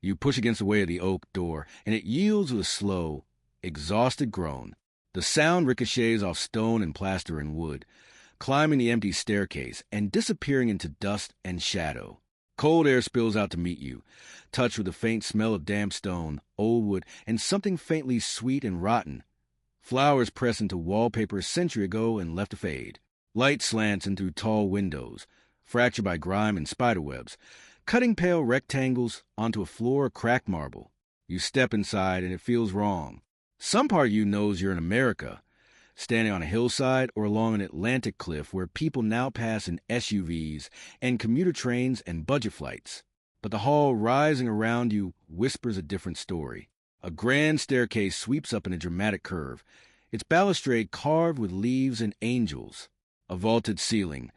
You push against the weight of the oak door, and it yields with a slow, exhausted groan. The sound ricochets off stone and plaster and wood, climbing the empty staircase and disappearing into dust and shadow. Cold air spills out to meet you, touched with a faint smell of damp stone, old wood, and something faintly sweet and rotten. Flowers pressed into wallpaper a century ago and left to fade. Light slants in through tall windows, fractured by grime and spiderwebs, cutting pale rectangles onto a floor of cracked marble. You step inside and it feels wrong. Some part of you knows you're in America, standing on a hillside or along an Atlantic cliff where people now pass in SUVs and commuter trains and budget flights. But the hall rising around you whispers a different story. A grand staircase sweeps up in a dramatic curve, its balustrade carved with leaves and angels. A vaulted ceiling,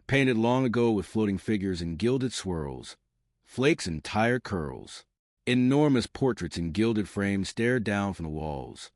painted long ago with floating figures in gilded swirls, flakes and tired curls. Enormous portraits in gilded frames stare down from the walls,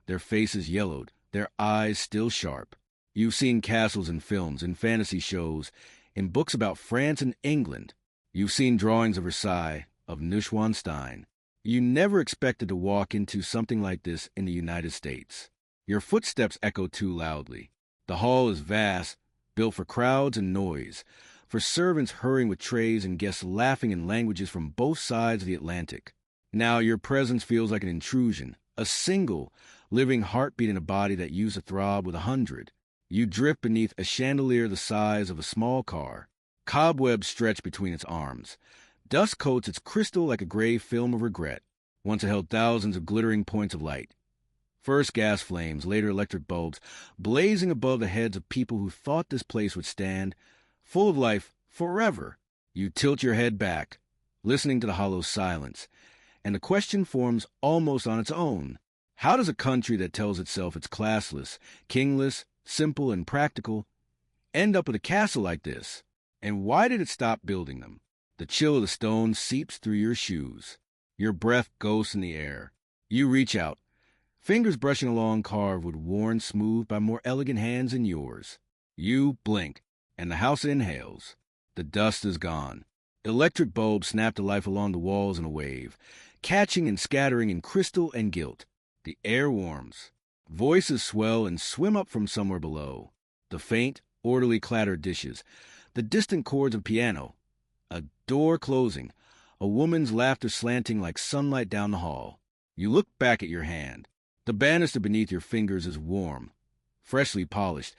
their faces yellowed, their eyes still sharp. You've seen castles in films, in fantasy shows, in books about France and England. You've seen drawings of Versailles, of Neuschwanstein. You never expected to walk into something like this in the United States. Your footsteps echo too loudly. The hall is vast, built for crowds and noise, for servants hurrying with trays and guests laughing in languages from both sides of the Atlantic. Now your presence feels like an intrusion, a single, living heartbeat in a body that used to throb with 100. You drift beneath a chandelier the size of a small car. Cobwebs stretch between its arms. Dust coats its crystal like a gray film of regret. Once it held thousands of glittering points of light. First gas flames, later electric bulbs, blazing above the heads of people who thought this place would stand, full of life, forever. You tilt your head back, listening to the hollow silence, and the question forms almost on its own. How does a country that tells itself it's classless, kingless, simple, and practical end up with a castle like this? And why did it stop building them? The chill of the stone seeps through your shoes. Your breath ghosts in the air. You reach out, fingers brushing along carved wood worn smooth by more elegant hands than yours. You blink, and the house inhales. The dust is gone. Electric bulbs snap to life along the walls in a wave, catching and scattering in crystal and gilt. The air warms. Voices swell and swim up from somewhere below. The faint, orderly clatter of dishes. The distant chords of piano. A door closing. A woman's laughter slanting like sunlight down the hall. You look back at your hand. The banister beneath your fingers is warm, freshly polished,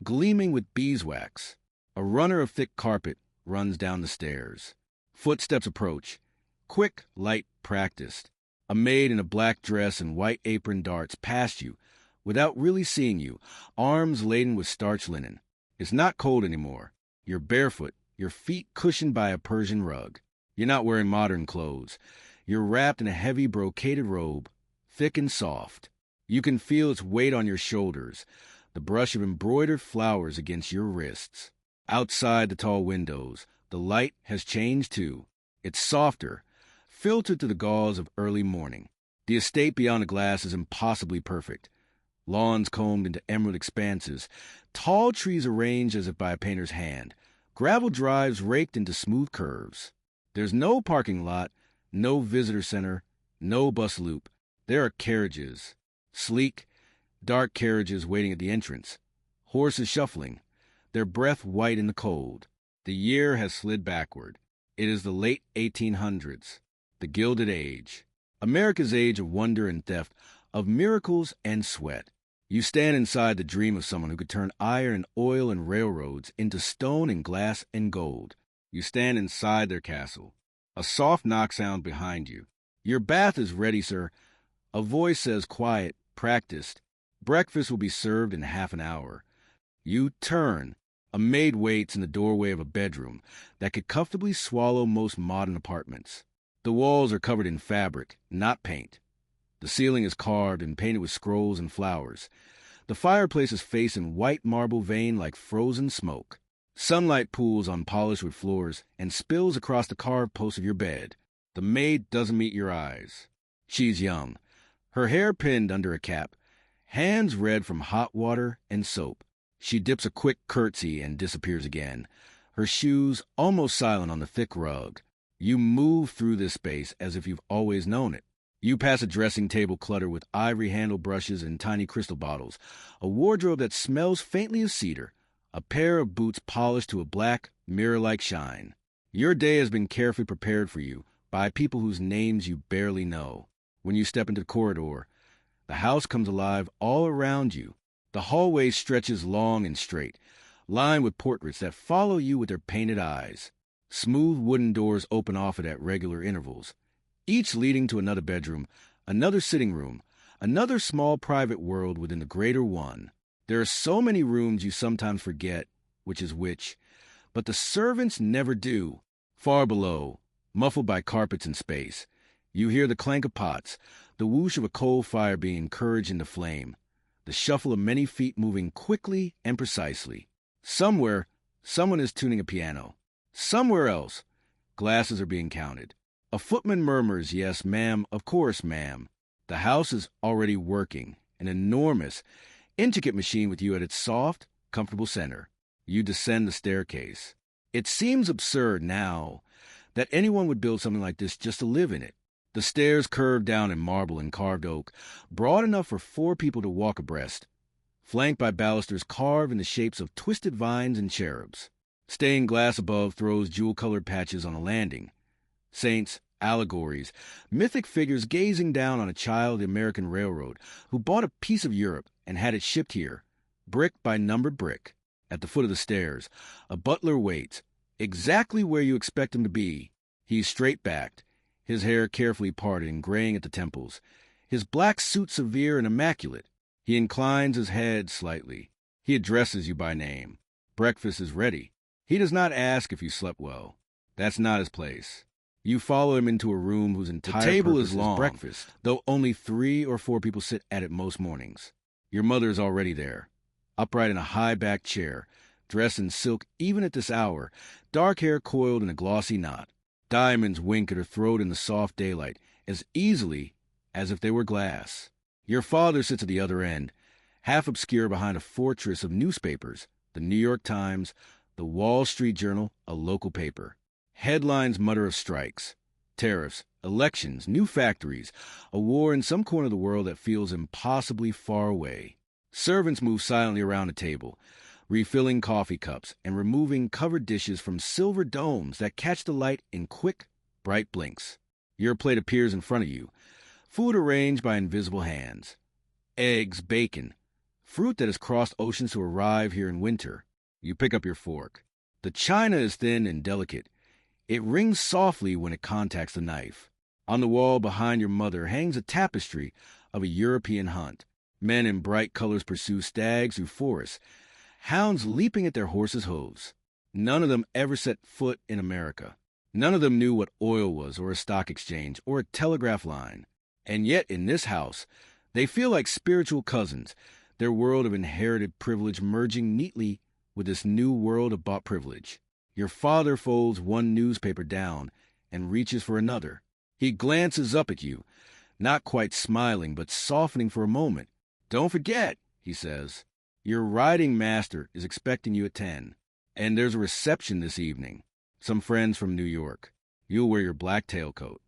gleaming with beeswax. A runner of thick carpet runs down the stairs. Footsteps approach. Quick, light, practiced. A maid in a black dress and white apron darts past you, without really seeing you, arms laden with starched linen. It's not cold anymore. You're barefoot, your feet cushioned by a Persian rug. You're not wearing modern clothes. You're wrapped in a heavy brocaded robe, thick and soft. You can feel its weight on your shoulders, the brush of embroidered flowers against your wrists. Outside the tall windows, the light has changed too. It's softer, filtered through the gauze of early morning. The estate beyond the glass is impossibly perfect. Lawns combed into emerald expanses, tall trees arranged as if by a painter's hand, gravel drives raked into smooth curves. There's no parking lot, no visitor center, no bus loop. There are carriages, sleek, dark carriages waiting at the entrance, horses shuffling, their breath white in the cold. The year has slid backward. It is the late 1800s, the Gilded Age, America's age of wonder and theft, of miracles and sweat. You stand inside the dream of someone who could turn iron and oil and railroads into stone and glass and gold. You stand inside their castle. A soft knock sounds behind you. Your bath is ready, sir. A voice says quiet, practiced. Breakfast will be served in half an hour. You turn. A maid waits in the doorway of a bedroom that could comfortably swallow most modern apartments. The walls are covered in fabric, not paint. The ceiling is carved and painted with scrolls and flowers. The fireplace is faced in white marble veined like frozen smoke. Sunlight pools on polished wood floors and spills across the carved post of your bed. The maid doesn't meet your eyes. She's young, her hair pinned under a cap, hands red from hot water and soap. She dips a quick curtsy and disappears again, her shoes almost silent on the thick rug. You move through this space as if you've always known it. You pass a dressing table cluttered with ivory handle brushes and tiny crystal bottles, a wardrobe that smells faintly of cedar, a pair of boots polished to a black, mirror-like shine. Your day has been carefully prepared for you by people whose names you barely know. When you step into the corridor, the house comes alive all around you. The hallway stretches long and straight, lined with portraits that follow you with their painted eyes. Smooth wooden doors open off it at regular intervals, each leading to another bedroom, another sitting room, another small private world within the greater one. There are so many rooms you sometimes forget which is which, but the servants never do. Far below, muffled by carpets and space, you hear the clank of pots, the whoosh of a coal fire being encouraged into flame, the shuffle of many feet moving quickly and precisely. Somewhere, someone is tuning a piano. Somewhere else, glasses are being counted. A footman murmurs, "Yes, ma'am, of course, ma'am." The house is already working, an enormous, intricate machine with you at its soft, comfortable center. You descend the staircase. It seems absurd now that anyone would build something like this just to live in it. The stairs curve down in marble and carved oak, broad enough for 4 people to walk abreast, flanked by balusters carved in the shapes of twisted vines and cherubs. Stained glass above throws jewel-colored patches on a landing. Saints, allegories, mythic figures gazing down on a child of the American Railroad who bought a piece of Europe and had it shipped here, brick by numbered brick. At the foot of the stairs, a butler waits, exactly where you expect him to be. He's straight-backed, his hair carefully parted and graying at the temples, his black suit severe and immaculate. He inclines his head slightly. He addresses you by name. Breakfast is ready. He does not ask if you slept well. That's not his place. You follow him into a room whose entire table is long, breakfast, though only 3 or 4 people sit at it most mornings. Your mother is already there, upright in a high-backed chair, dressed in silk even at this hour, dark hair coiled in a glossy knot. Diamonds wink at her throat in the soft daylight, as easily as if they were glass. Your father sits at the other end, half obscure behind a fortress of newspapers, the New York Times, the Wall Street Journal, a local paper. Headlines mutter of strikes, tariffs, elections, new factories, a war in some corner of the world that feels impossibly far away. Servants move silently around the table, refilling coffee cups and removing covered dishes from silver domes that catch the light in quick, bright blinks. Your plate appears in front of you, food arranged by invisible hands. Eggs, bacon, fruit that has crossed oceans to arrive here in winter. You pick up your fork. The china is thin and delicate. It rings softly when it contacts the knife. On the wall behind your mother hangs a tapestry of a European hunt. Men in bright colors pursue stags through forests, hounds leaping at their horses' hooves. None of them ever set foot in America. None of them knew what oil was, or a stock exchange, or a telegraph line. And yet, in this house, they feel like spiritual cousins, their world of inherited privilege merging neatly with this new world of bought privilege. Your father folds one newspaper down and reaches for another. He glances up at you, not quite smiling, but softening for a moment. "Don't forget," he says, "your riding master is expecting you at 10. And there's a reception this evening. Some friends from New York. You'll wear your black tailcoat."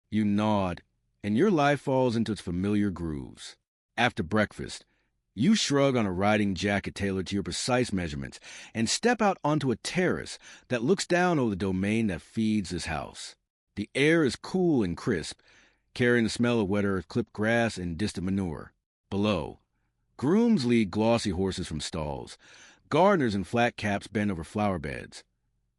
You nod, and your life falls into its familiar grooves. After breakfast, you shrug on a riding jacket tailored to your precise measurements and step out onto a terrace that looks down over the domain that feeds this house. The air is cool and crisp, carrying the smell of wet earth, clipped grass, and distant manure. Below, grooms lead glossy horses from stalls. Gardeners in flat caps bend over flower beds.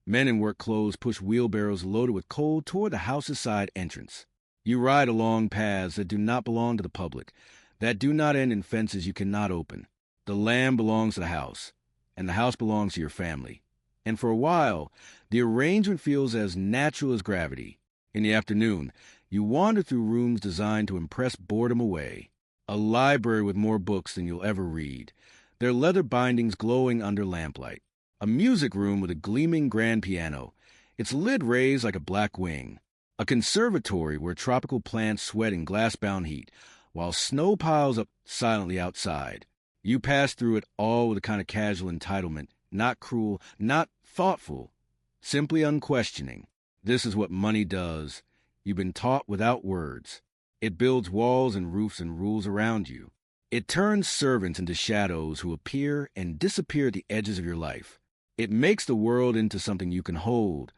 Men in work clothes push wheelbarrows loaded with coal toward the house's side entrance. You ride along paths that do not belong to the public, that do not end in fences you cannot open. The land belongs to the house, and the house belongs to your family. And for a while, the arrangement feels as natural as gravity. In the afternoon, you wander through rooms designed to impress boredom away. A library with more books than you'll ever read, their leather bindings glowing under lamplight. A music room with a gleaming grand piano, its lid raised like a black wing. A conservatory where tropical plants sweat in glass-bound heat, while snow piles up silently outside. You pass through it all with a kind of casual entitlement, not cruel, not thoughtful, simply unquestioning. This is what money does. You've been taught without words. It builds walls and roofs and rules around you. It turns servants into shadows who appear and disappear at the edges of your life. It makes the world into something you can hold,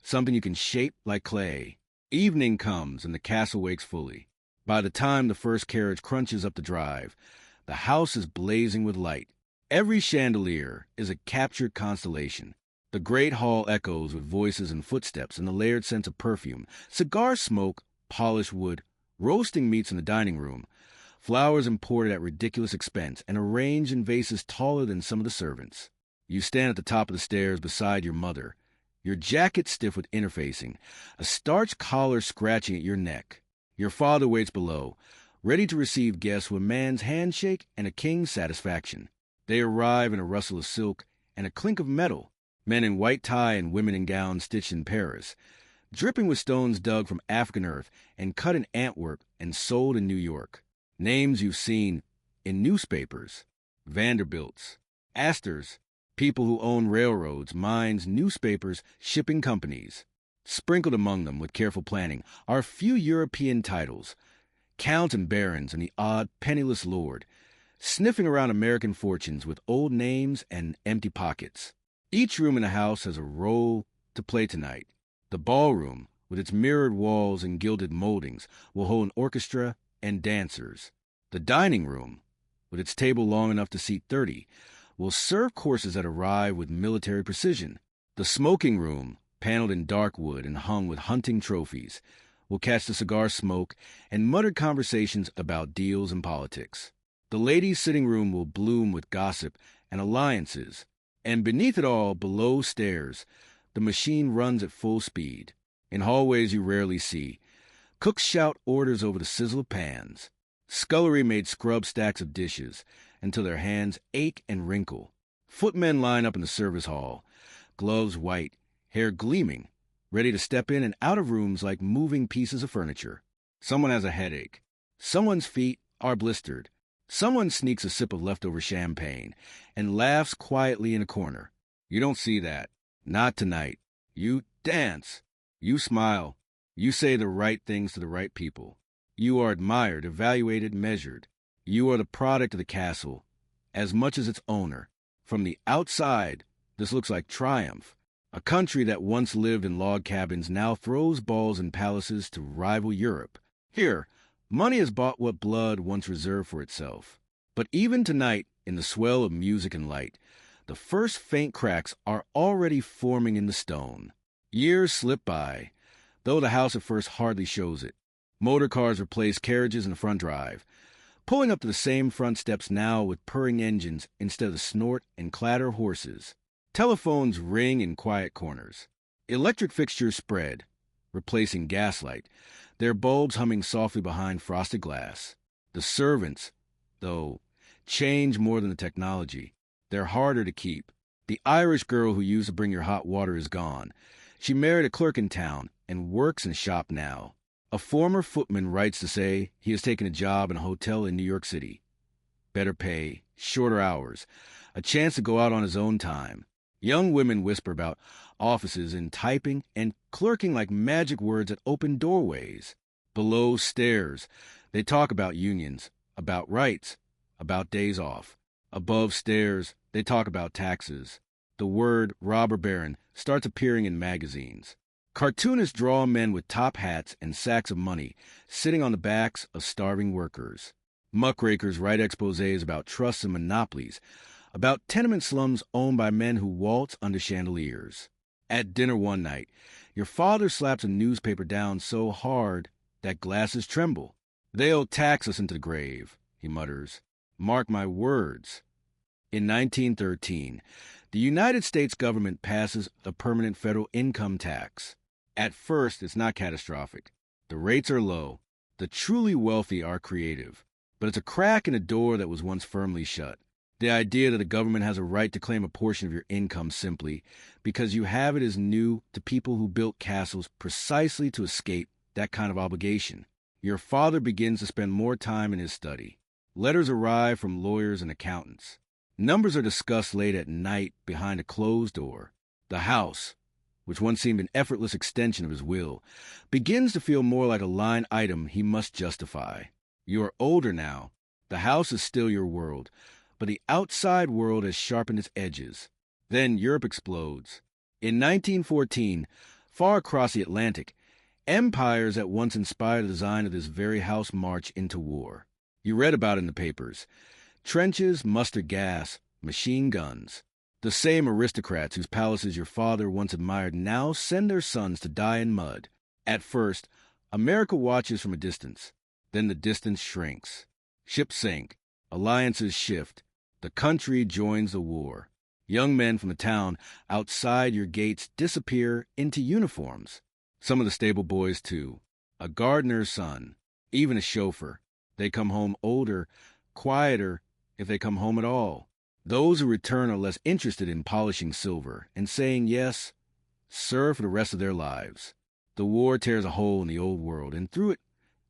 something you can shape like clay. Evening comes and the castle wakes fully. By the time the first carriage crunches up the drive, the house is blazing with light. Every chandelier is a captured constellation. The great hall echoes with voices and footsteps and the layered scent of perfume, cigar smoke, polished wood, roasting meats in the dining room, flowers imported at ridiculous expense and arranged in vases taller than some of the servants. You stand at the top of the stairs beside your mother, your jacket stiff with interfacing, a starched collar scratching at your neck. Your father waits below, ready to receive guests with a man's handshake and a king's satisfaction. They arrive in a rustle of silk and a clink of metal, men in white tie and women in gowns stitched in Paris, dripping with stones dug from African earth and cut in Antwerp and sold in New York. Names you've seen in newspapers: Vanderbilts, Astors, people who own railroads, mines, newspapers, shipping companies. Sprinkled among them with careful planning are a few European titles, count and barons and the odd penniless lord, sniffing around American fortunes with old names and empty pockets. Each room in the house has a role to play tonight. The ballroom, with its mirrored walls and gilded moldings, will hold an orchestra and dancers. The dining room, with its table long enough to seat 30, will serve courses that arrive with military precision. The smoking room, paneled in dark wood and hung with hunting trophies, will catch the cigar smoke and muttered conversations about deals and politics. The ladies' sitting room will bloom with gossip and alliances, and beneath it all, below stairs, the machine runs at full speed. In hallways you rarely see, cooks shout orders over the sizzle of pans. Scullery maids scrub stacks of dishes until their hands ache and wrinkle. Footmen line up in the service hall, gloves white, hair gleaming, ready to step in and out of rooms like moving pieces of furniture. Someone has a headache. Someone's feet are blistered. Someone sneaks a sip of leftover champagne and laughs quietly in a corner. You don't see that. Not tonight. You dance. You smile. You say the right things to the right people. You are admired, evaluated, measured. You are the product of the castle, as much as its owner. From the outside, this looks like triumph. A country that once lived in log cabins now throws balls in palaces to rival Europe. Here, money has bought what blood once reserved for itself. But even tonight, in the swell of music and light, the first faint cracks are already forming in the stone. Years slip by, though the house at first hardly shows it. Motor cars replace carriages in the front drive, pulling up to the same front steps now with purring engines instead of the snort and clatter of horses. Telephones ring in quiet corners. Electric fixtures spread, replacing gaslight, their bulbs humming softly behind frosted glass. The servants, though, change more than the technology. They're harder to keep. The Irish girl who used to bring your hot water is gone. She married a clerk in town and works in a shop now. A former footman writes to say he has taken a job in a hotel in New York City. Better pay, shorter hours, a chance to go out on his own time. Young women whisper about offices and typing and clerking like magic words at open doorways. Below stairs, they talk about unions, about rights, about days off. Above stairs, they talk about taxes. The word robber baron starts appearing in magazines. Cartoonists draw men with top hats and sacks of money sitting on the backs of starving workers. Muckrakers write exposés about trusts and monopolies, about tenement slums owned by men who waltz under chandeliers. At dinner one night, your father slaps a newspaper down so hard that glasses tremble. "They'll tax us into the grave," he mutters. "Mark my words." In 1913, the United States government passes a permanent federal income tax. At first, it's not catastrophic. The rates are low. The truly wealthy are creative. But it's a crack in a door that was once firmly shut. The idea that the government has a right to claim a portion of your income simply because you have it is new to people who built castles precisely to escape that kind of obligation. Your father begins to spend more time in his study. Letters arrive from lawyers and accountants. Numbers are discussed late at night behind a closed door. The house, which once seemed an effortless extension of his will, begins to feel more like a line item he must justify. You are older now. The house is still your world, but the outside world has sharpened its edges. Then Europe explodes. In 1914, far across the Atlantic, empires that once inspired the design of this very house march into war. You read about it in the papers. Trenches, mustard gas, machine guns. The same aristocrats whose palaces your father once admired now send their sons to die in mud. At first, America watches from a distance. Then the distance shrinks. Ships sink. Alliances shift. The country joins the war. Young men from the town outside your gates disappear into uniforms. Some of the stable boys, too. A gardener's son. Even a chauffeur. They come home older, quieter, if they come home at all. Those who return are less interested in polishing silver and saying yes, sir, for the rest of their lives. The war tears a hole in the old world, and through it,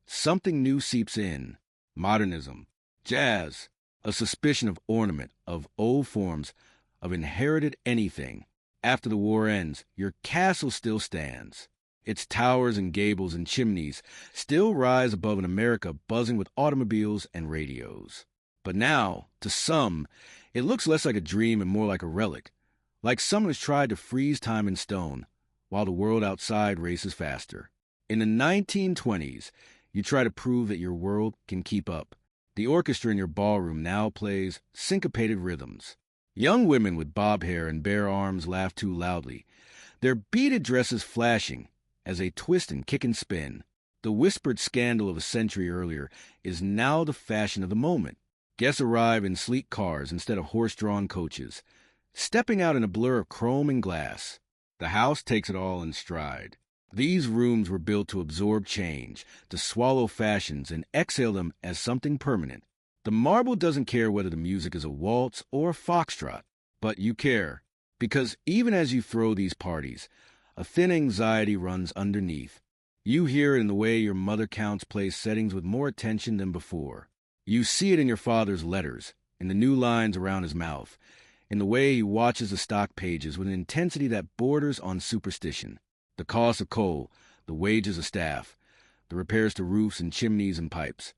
something new seeps in. Modernism, jazz, a suspicion of ornament, of old forms, of inherited anything. After the war ends, your castle still stands. Its towers and gables and chimneys still rise above an America buzzing with automobiles and radios. But now, to some, it looks less like a dream and more like a relic, like someone has tried to freeze time in stone, while the world outside races faster. In the 1920s, you try to prove that your world can keep up. The orchestra in your ballroom now plays syncopated rhythms. Young women with bob hair and bare arms laugh too loudly, their beaded dresses flashing as they twist and kick and spin. The whispered scandal of a century earlier is now the fashion of the moment. Guests arrive in sleek cars instead of horse-drawn coaches, stepping out in a blur of chrome and glass. The house takes it all in stride. These rooms were built to absorb change, to swallow fashions and exhale them as something permanent. The marble doesn't care whether the music is a waltz or a foxtrot, but you care, because even as you throw these parties, a thin anxiety runs underneath. You hear it in the way your mother counts place settings with more attention than before. You see it in your father's letters, in the new lines around his mouth, in the way he watches the stock pages with an intensity that borders on superstition. The cost of coal, the wages of staff, the repairs to roofs and chimneys and pipes.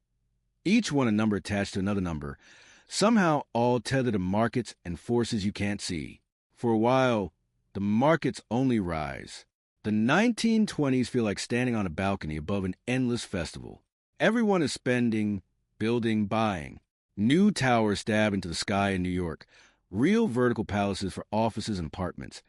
Each one a number attached to another number, somehow all tethered to markets and forces you can't see. For a while, the markets only rise. The 1920s feel like standing on a balcony above an endless festival. Everyone is spending, building, buying. New towers stab into the sky in New York, real vertical palaces for offices and apartments,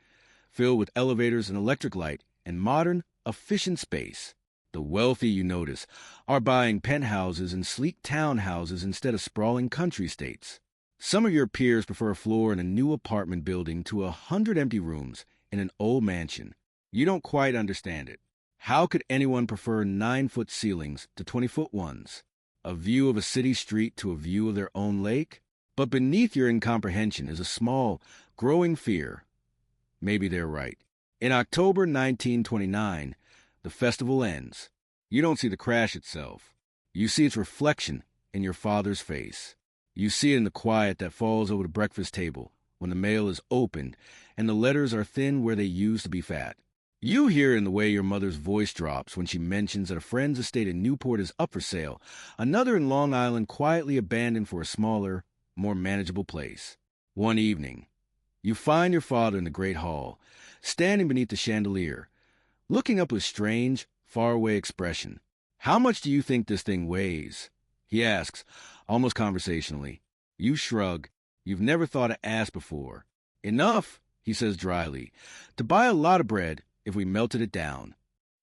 filled with elevators and electric light and modern, efficient space. The wealthy, you notice, are buying penthouses and sleek townhouses instead of sprawling country estates. Some of your peers prefer a floor in a new apartment building to 100 empty rooms in an old mansion. You don't quite understand it. How could anyone prefer 9-foot ceilings to 20-foot ones? A view of a city street to a view of their own lake? But beneath your incomprehension is a small, growing fear. Maybe they're right. In October 1929, the festival ends. You don't see the crash itself. You see its reflection in your father's face. You see it in the quiet that falls over the breakfast table when the mail is opened and the letters are thin where they used to be fat. You hear in the way your mother's voice drops when she mentions that a friend's estate in Newport is up for sale, another in Long Island quietly abandoned for a smaller, more manageable place. One evening, you find your father in the great hall, standing beneath the chandelier, looking up with strange, faraway expression. "How much do you think this thing weighs?" he asks, almost conversationally. You shrug. You've never thought to ask before. "Enough," he says dryly, "to buy a lot of bread if we melted it down."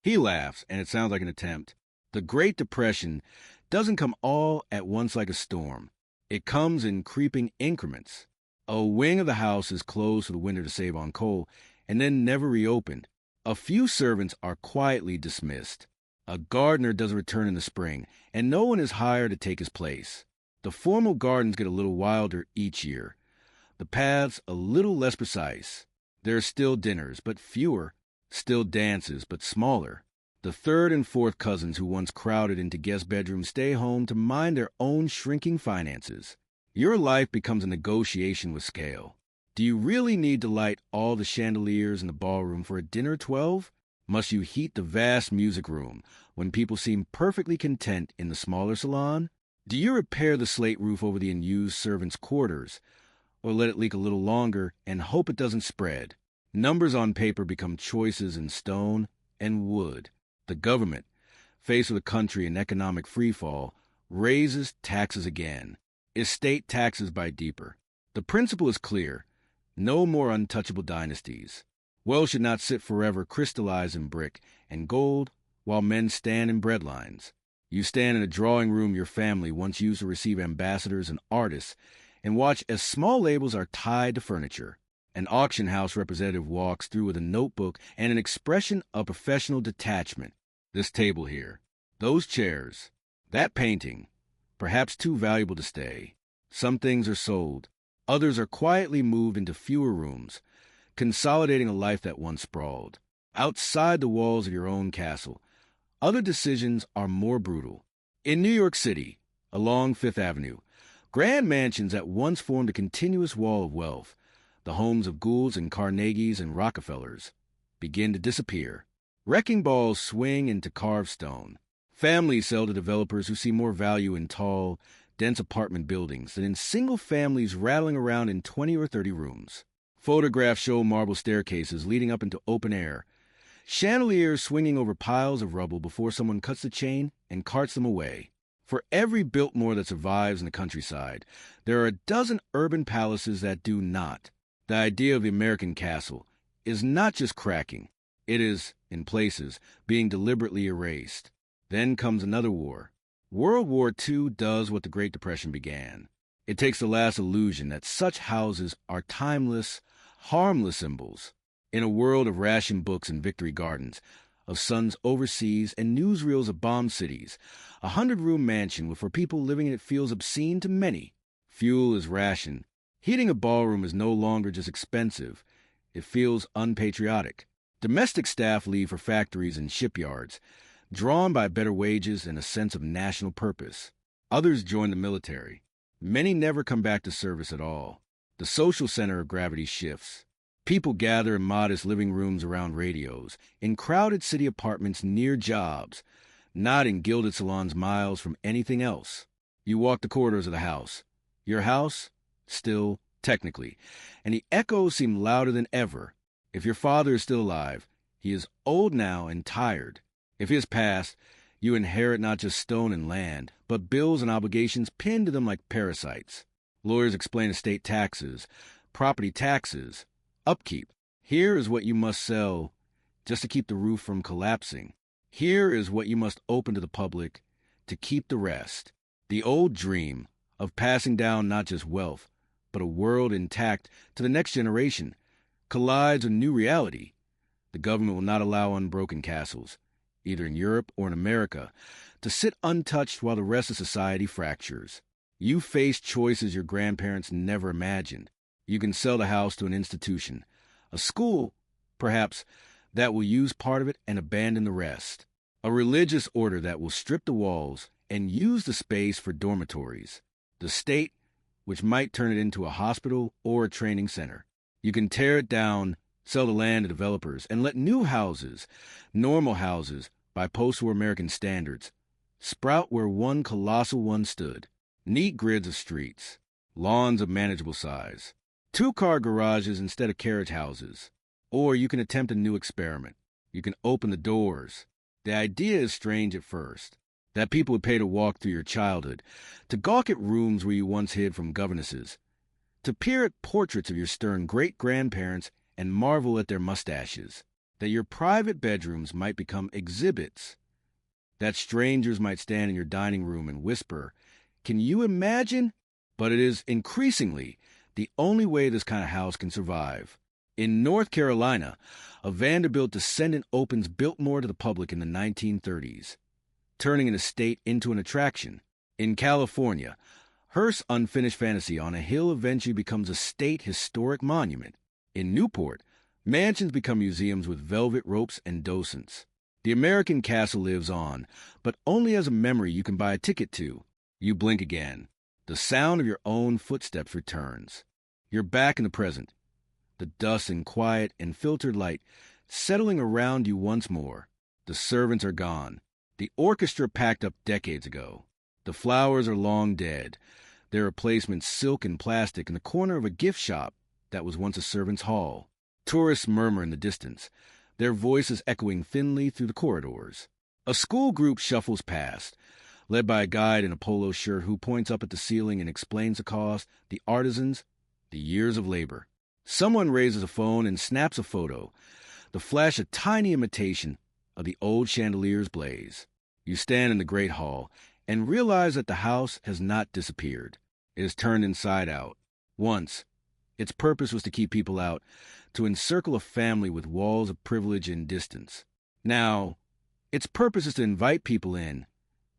He laughs, and it sounds like an attempt. The Great Depression doesn't come all at once like a storm. It comes in creeping increments. A wing of the house is closed for the winter to save on coal, and then never reopened. A few servants are quietly dismissed. A gardener doesn't return in the spring, and no one is hired to take his place. The formal gardens get a little wilder each year. The paths a little less precise. There are still dinners, but fewer. Still dances, but smaller. The third and fourth cousins who once crowded into guest bedrooms stay home to mind their own shrinking finances. Your life becomes a negotiation with scale. Do you really need to light all the chandeliers in the ballroom for a dinner at 12? Must you heat the vast music room when people seem perfectly content in the smaller salon? Do you repair the slate roof over the unused servants' quarters, or let it leak a little longer and hope it doesn't spread? Numbers on paper become choices in stone and wood. The government, faced with a country in economic freefall, raises taxes again. Estate taxes bite deeper. The principle is clear. No more untouchable dynasties. Wealth should not sit forever crystallized in brick and gold while men stand in breadlines. You stand in a drawing room your family once used to receive ambassadors and artists and watch as small labels are tied to furniture. An auction house representative walks through with a notebook and an expression of professional detachment. This table here, those chairs, that painting, perhaps too valuable to stay. Some things are sold. Others are quietly moved into fewer rooms, consolidating a life that once sprawled. Outside the walls of your own castle, other decisions are more brutal. In New York City, along Fifth Avenue, grand mansions that once formed a continuous wall of wealth, the homes of Goulds and Carnegies and Rockefellers, begin to disappear. Wrecking balls swing into carved stone. Families sell to developers who see more value in tall, dense apartment buildings than in single families rattling around in 20 or 30 rooms. Photographs show marble staircases leading up into open air, chandeliers swinging over piles of rubble before someone cuts the chain and carts them away. For every Biltmore that survives in the countryside, there are a dozen urban palaces that do not. The idea of the American castle is not just cracking. It is, in places, being deliberately erased. Then comes another war. World War II does what the Great Depression began. It takes the last illusion that such houses are timeless, harmless symbols. In a world of ration books and victory gardens, of sons overseas and newsreels of bombed cities, a 100-room mansion for people living in it feels obscene to many. Fuel is rationed. Heating a ballroom is no longer just expensive. It feels unpatriotic. Domestic staff leave for factories and shipyards, drawn by better wages and a sense of national purpose. Others join the military. Many never come back to service at all. The social center of gravity shifts. People gather in modest living rooms around radios, in crowded city apartments near jobs, not in gilded salons miles from anything else. You walk the corridors of the house. Your house? Still, technically. And the echoes seem louder than ever. If your father is still alive, he is old now and tired. If he has passed, you inherit not just stone and land, but bills and obligations pinned to them like parasites. Lawyers explain estate taxes, property taxes, upkeep. Here is what you must sell just to keep the roof from collapsing. Here is what you must open to the public to keep the rest. The old dream of passing down not just wealth, but a world intact to the next generation collides with new reality. The government will not allow unbroken castles, either in Europe or in America, to sit untouched while the rest of society fractures. You face choices your grandparents never imagined. You can sell the house to an institution, a school, perhaps, that will use part of it and abandon the rest, a religious order that will strip the walls and use the space for dormitories, the state, which might turn it into a hospital or a training center. You can tear it down, sell the land to developers, and let new houses, normal houses, by post-war American standards, sprout where one colossal one stood. Neat grids of streets, lawns of manageable size, 2-car garages instead of carriage houses. Or you can attempt a new experiment. You can open the doors. The idea is strange at first, that people would pay to walk through your childhood, to gawk at rooms where you once hid from governesses, to peer at portraits of your stern great-grandparents and marvel at their mustaches, that your private bedrooms might become exhibits, that strangers might stand in your dining room and whisper, "Can you imagine?" But it is increasingly the only way this kind of house can survive. In North Carolina, a Vanderbilt descendant opens Biltmore to the public in the 1930s, turning an estate into an attraction. In California, Hearst's unfinished fantasy on a hill eventually becomes a state historic monument. In Newport, mansions become museums with velvet ropes and docents. The American castle lives on, but only as a memory you can buy a ticket to. You blink again. The sound of your own footsteps returns. You're back in the present. the dust and quiet and filtered light settling around you once more. The servants are gone. The orchestra packed up decades ago. The flowers are long dead, their replacements silk and plastic in the corner of a gift shop that was once a servant's hall. Tourists murmur in the distance, their voices echoing thinly through the corridors. A school group shuffles past, led by a guide in a polo shirt who points up at the ceiling and explains the cost, the artisans, the years of labor. Someone raises a phone and snaps a photo, the flash a tiny imitation of the old chandelier's blaze. You stand in the great hall and realize that the house has not disappeared. It has turned inside out. Once, its purpose was to keep people out, to encircle a family with walls of privilege and distance. Now, its purpose is to invite people in,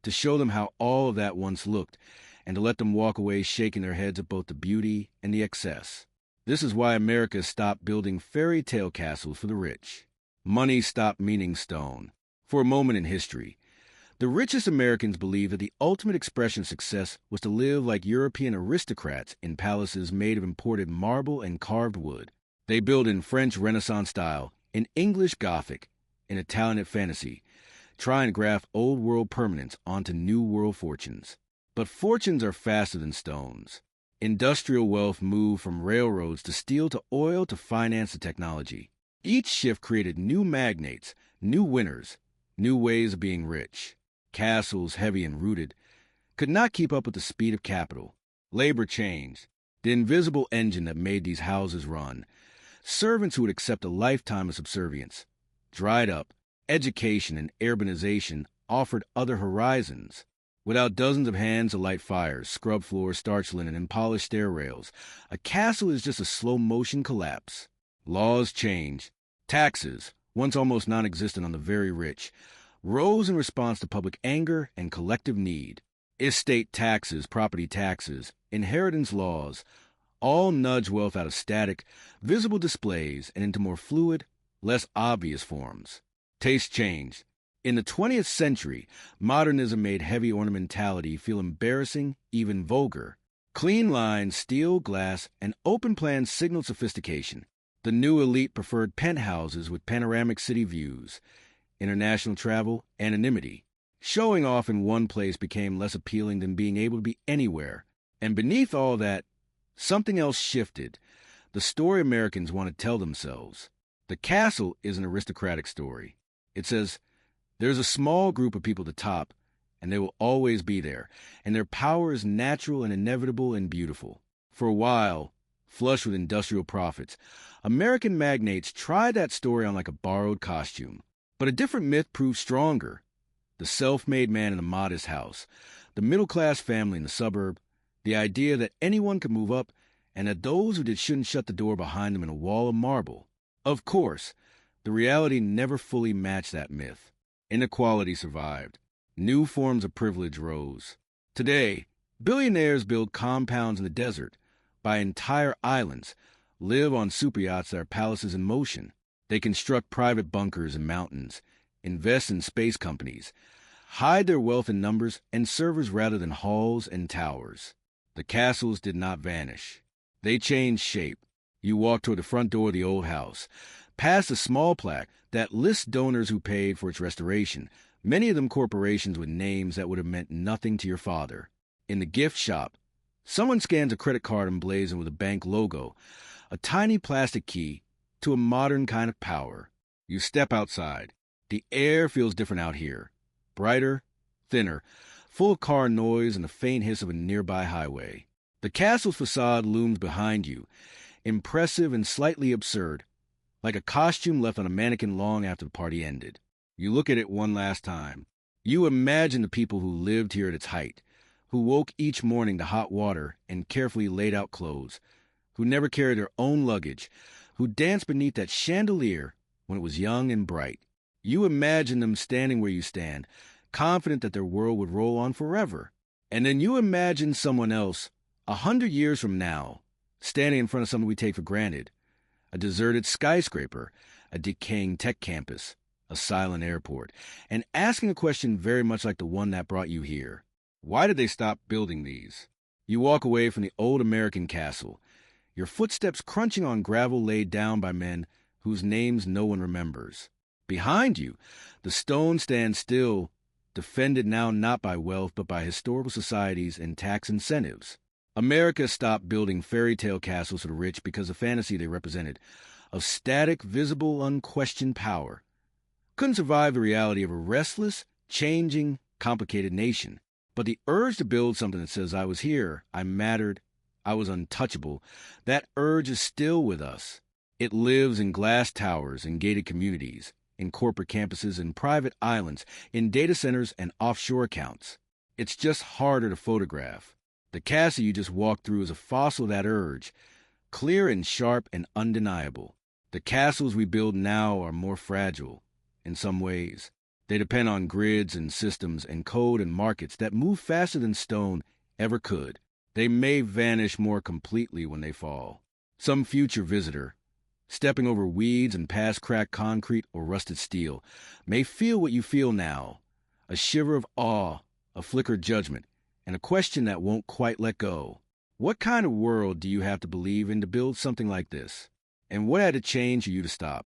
to show them how all of that once looked, and to let them walk away shaking their heads at both the beauty and the excess. This is why America stopped building fairy tale castles for the rich. Money stopped meaning stone. For a moment in history, the richest Americans believed that the ultimate expression of success was to live like European aristocrats in palaces made of imported marble and carved wood. They built in French Renaissance style, in English Gothic, in Italian fantasy, trying to graft old world permanence onto new world fortunes. But fortunes are faster than stones. Industrial wealth moved from railroads to steel to oil to finance to technology. Each shift created new magnates, new winners, new ways of being rich. Castles, heavy and rooted, could not keep up with the speed of capital. Labor changed, the invisible engine that made these houses run. Servants who would accept a lifetime of subservience. Dried up, education and urbanization offered other horizons. Without dozens of hands to light fires, scrub floors, starch linen, and polished stair rails, a castle is just a slow-motion collapse. Laws change. Taxes, once almost non-existent on the very rich, rose in response to public anger and collective need. Estate taxes, property taxes, inheritance laws, all nudge wealth out of static, visible displays and into more fluid, less obvious forms. Taste changed. In the 20th century, modernism made heavy ornamentality feel embarrassing, even vulgar. Clean lines, steel, glass, and open plans signaled sophistication. The new elite preferred penthouses with panoramic city views. International travel, anonymity. Showing off in one place became less appealing than being able to be anywhere. And beneath all that, something else shifted. The story Americans want to tell themselves. The castle is an aristocratic story. It says, there's a small group of people at the top, and they will always be there, and their power is natural and inevitable and beautiful. For a while, flush with industrial profits, American magnates tried that story on like a borrowed costume. But a different myth proved stronger. The self-made man in the modest house, the middle-class family in the suburb, the idea that anyone could move up, and that those who did shouldn't shut the door behind them in a wall of marble. Of course, the reality never fully matched that myth. Inequality survived. New forms of privilege rose. Today, billionaires build compounds in the desert, buy entire islands, live on super yachts that are palaces in motion. They construct private bunkers in mountains, invest in space companies, hide their wealth in numbers and servers rather than halls and towers. The castles did not vanish. They changed shape. You walk toward the front door of the old house, past a small plaque that lists donors who paid for its restoration, many of them corporations with names that would have meant nothing to your father. In the gift shop, someone scans a credit card emblazoned with a bank logo, a tiny plastic key to a modern kind of power. You step outside. The air feels different out here. Brighter, thinner, full of car noise and the faint hiss of a nearby highway. The castle's facade looms behind you, impressive and slightly absurd, like a costume left on a mannequin long after the party ended. You look at it one last time. You imagine the people who lived here at its height, who woke each morning to hot water and carefully laid out clothes, who never carried their own luggage, who danced beneath that chandelier when it was young and bright. You imagine them standing where you stand, confident that their world would roll on forever. And then you imagine someone else, 100 years from now, standing in front of something we take for granted, a deserted skyscraper, a decaying tech campus, a silent airport, and asking a question very much like the one that brought you here. Why did they stop building these? You walk away from the old American castle, your footsteps crunching on gravel laid down by men whose names no one remembers. Behind you, the stone stands still, defended now not by wealth but by historical societies and tax incentives. America stopped building fairy tale castles for the rich because the fantasy they represented, of static, visible, unquestioned power, couldn't survive the reality of a restless, changing, complicated nation. But the urge to build something that says, I was here, I mattered, I was untouchable, that urge is still with us. It lives in glass towers and gated communities, in corporate campuses and private islands, in data centers and offshore accounts. It's just harder to photograph. The castle you just walked through is a fossil of that urge, clear and sharp and undeniable. The castles we build now are more fragile, in some ways. They depend on grids and systems and code and markets that move faster than stone ever could. They may vanish more completely when they fall. Some future visitor, stepping over weeds and past cracked concrete or rusted steel, may feel what you feel now, a shiver of awe, a flicker of judgment, and a question that won't quite let go. What kind of world do you have to believe in to build something like this? And what had to change for you to stop?